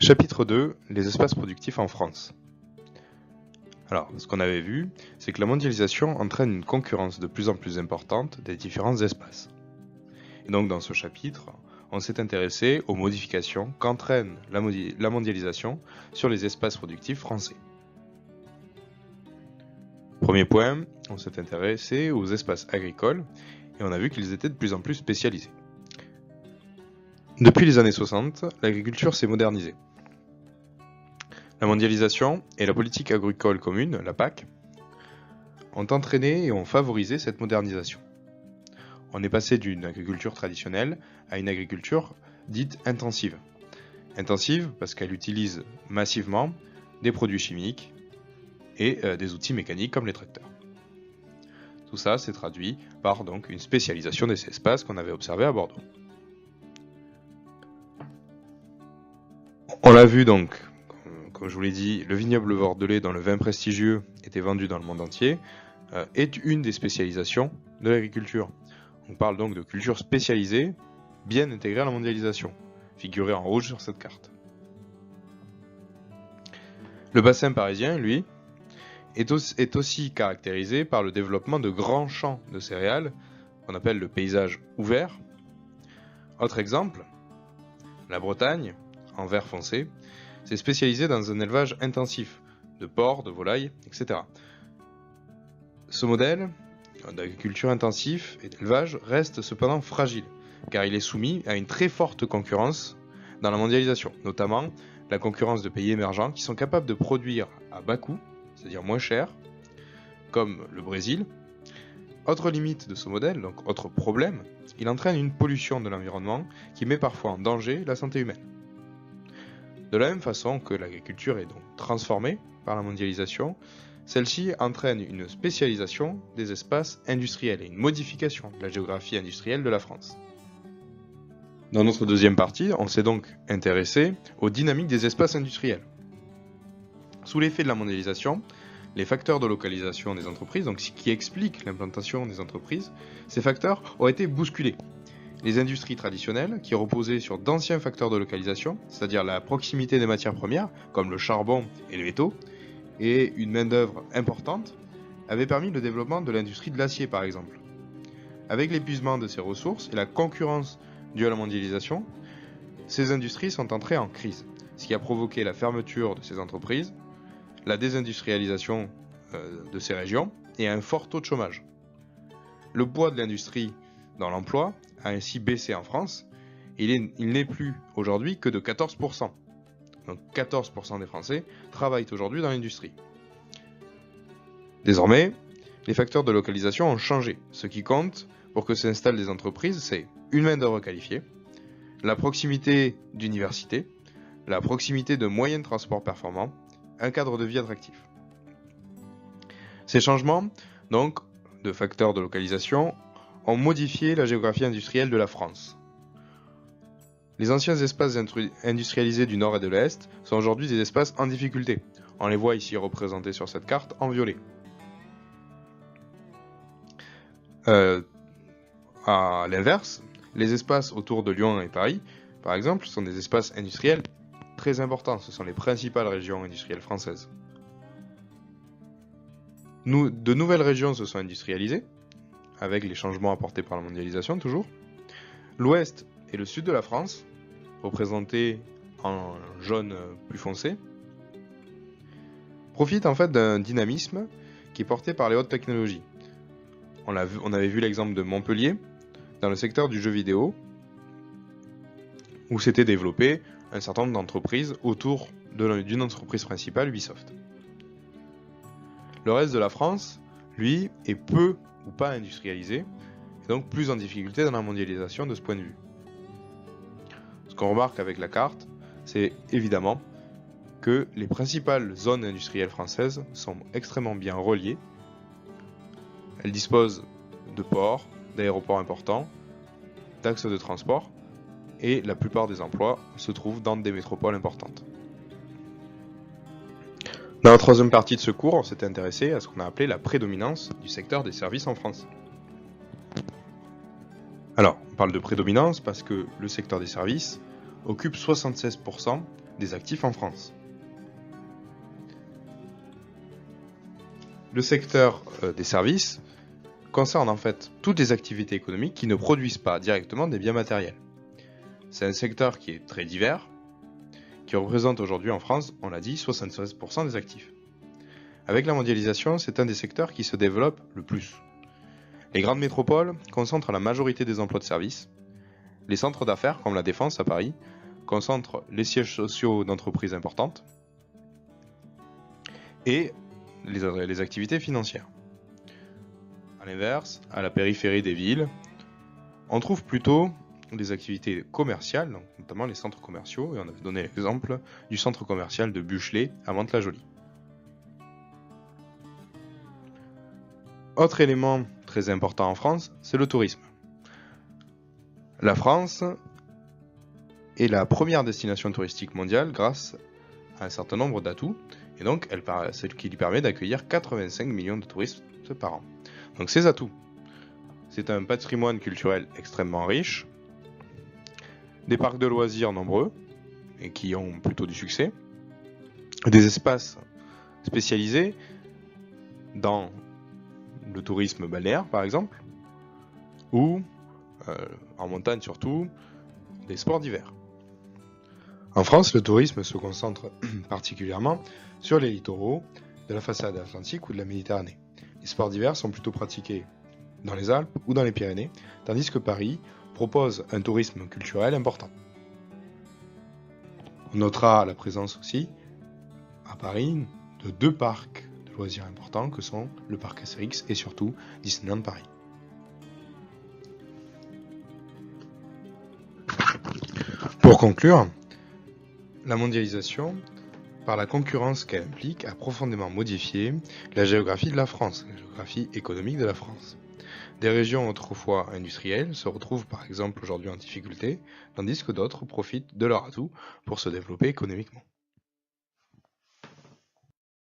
Chapitre 2, les espaces productifs en France. Alors, ce qu'on avait vu, c'est que la mondialisation entraîne une concurrence de plus en plus importante des différents espaces. Et donc dans ce chapitre, on s'est intéressé aux modifications qu'entraîne la mondialisation sur les espaces productifs français. Premier point, on s'est intéressé aux espaces agricoles et on a vu qu'ils étaient de plus en plus spécialisés. Depuis les années 60, l'agriculture s'est modernisée. La mondialisation et la politique agricole commune, la PAC, ont entraîné et ont favorisé cette modernisation. On est passé d'une agriculture traditionnelle à une agriculture dite intensive. Intensive parce qu'elle utilise massivement des produits chimiques et des outils mécaniques comme les tracteurs. Tout ça s'est traduit par donc une spécialisation de ces espaces qu'on avait observé à Bordeaux. On l'a vu donc, comme je vous l'ai dit, le vignoble bordelais dont le vin prestigieux était vendu dans le monde entier est une des spécialisations de l'agriculture. On parle donc de culture spécialisée, bien intégrée à la mondialisation, figurée en rouge sur cette carte. Le bassin parisien, lui, est aussi caractérisé par le développement de grands champs de céréales, qu'on appelle le paysage ouvert. Autre exemple, la Bretagne, en vert foncé, s'est spécialisée dans un élevage intensif, de porcs, de volailles, etc. Ce modèle d'agriculture intensive et d'élevage reste cependant fragile, car il est soumis à une très forte concurrence dans la mondialisation, notamment la concurrence de pays émergents qui sont capables de produire à bas coût, c'est-à-dire moins cher, comme le Brésil. Autre limite de ce modèle, donc autre problème, il entraîne une pollution de l'environnement qui met parfois en danger la santé humaine. De la même façon que l'agriculture est donc transformée par la mondialisation, celle-ci entraîne une spécialisation des espaces industriels et une modification de la géographie industrielle de la France. Dans notre deuxième partie, on s'est donc intéressé aux dynamiques des espaces industriels. Sous l'effet de la mondialisation, les facteurs de localisation des entreprises, donc ce qui explique l'implantation des entreprises, ces facteurs ont été bousculés. Les industries traditionnelles, qui reposaient sur d'anciens facteurs de localisation, c'est-à-dire la proximité des matières premières, comme le charbon et les métaux, et une main-d'œuvre importante, avaient permis le développement de l'industrie de l'acier par exemple. Avec l'épuisement de ces ressources et la concurrence due à la mondialisation, ces industries sont entrées en crise, ce qui a provoqué la fermeture de ces entreprises, la désindustrialisation de ces régions et un fort taux de chômage. Le poids de l'industrie dans l'emploi a ainsi baissé en France, et il n'est plus aujourd'hui que de 14%. Donc 14% des Français travaillent aujourd'hui dans l'industrie. Désormais, les facteurs de localisation ont changé. Ce qui compte pour que s'installent des entreprises, c'est une main-d'œuvre qualifiée, la proximité d'universités, la proximité de moyens de transport performants, un cadre de vie attractif. Ces changements, donc, de facteurs de localisation, ont modifié la géographie industrielle de la France. Les anciens espaces industrialisés du Nord et de l'Est sont aujourd'hui des espaces en difficulté. On les voit ici représentés sur cette carte en violet. À l'inverse, les espaces autour de Lyon et Paris, par exemple, sont des espaces industriels très importants. Ce sont les principales régions industrielles françaises. De nouvelles régions se sont industrialisées, avec les changements apportés par la mondialisation toujours. L'Ouest et le sud de la France, représentés en jaune plus foncé, profitent en fait d'un dynamisme qui est porté par les hautes technologies. On avait vu l'exemple de Montpellier, dans le secteur du jeu vidéo, où s'était développé un certain nombre d'entreprises autour d'une entreprise principale, Ubisoft. Le reste de la France, lui, est peu ou pas industrialisé, et donc plus en difficulté dans la mondialisation de ce point de vue. Ce qu'on remarque avec la carte, c'est évidemment que les principales zones industrielles françaises sont extrêmement bien reliées. Elles disposent de ports, d'aéroports importants, d'axes de transport, et la plupart des emplois se trouvent dans des métropoles importantes. Dans la troisième partie de ce cours, on s'était intéressé à ce qu'on a appelé la prédominance du secteur des services en France. Alors, on parle de prédominance parce que le secteur des services occupe 76% des actifs en France. Le secteur des services concerne en fait toutes les activités économiques qui ne produisent pas directement des biens matériels. C'est un secteur qui est très divers, qui représente aujourd'hui en France, on l'a dit, 76% des actifs. Avec la mondialisation, c'est un des secteurs qui se développe le plus. Les grandes métropoles concentrent la majorité des emplois de services. Les centres d'affaires, comme la Défense à Paris, concentrent les sièges sociaux d'entreprises importantes et les activités financières. A l'inverse, à la périphérie des villes, on trouve plutôt des activités commerciales, donc notamment les centres commerciaux, et on avait donné l'exemple du centre commercial de Buchelet à Mantes-la-Jolie. Autre élément très important en France, c'est le tourisme. La France est la première destination touristique mondiale grâce à un certain nombre d'atouts, et donc c'est ce qui lui permet d'accueillir 85 millions de touristes par an. Donc ces atouts, c'est un patrimoine culturel extrêmement riche, des parcs de loisirs nombreux, et qui ont plutôt du succès, des espaces spécialisés dans le tourisme balnéaire par exemple, ou en montagne surtout, des sports d'hiver. En France, le tourisme se concentre particulièrement sur les littoraux de la façade atlantique ou de la Méditerranée. Les sports d'hiver sont plutôt pratiqués dans les Alpes ou dans les Pyrénées, tandis que Paris propose un tourisme culturel important. On notera la présence aussi, à Paris, de 2 parcs de loisirs importants que sont le parc Astérix et surtout Disneyland Paris. Pour conclure, la mondialisation, par la concurrence qu'elle implique, a profondément modifié la géographie de la France, la géographie économique de la France. Des régions autrefois industrielles se retrouvent par exemple aujourd'hui en difficulté, tandis que d'autres profitent de leur atout pour se développer économiquement.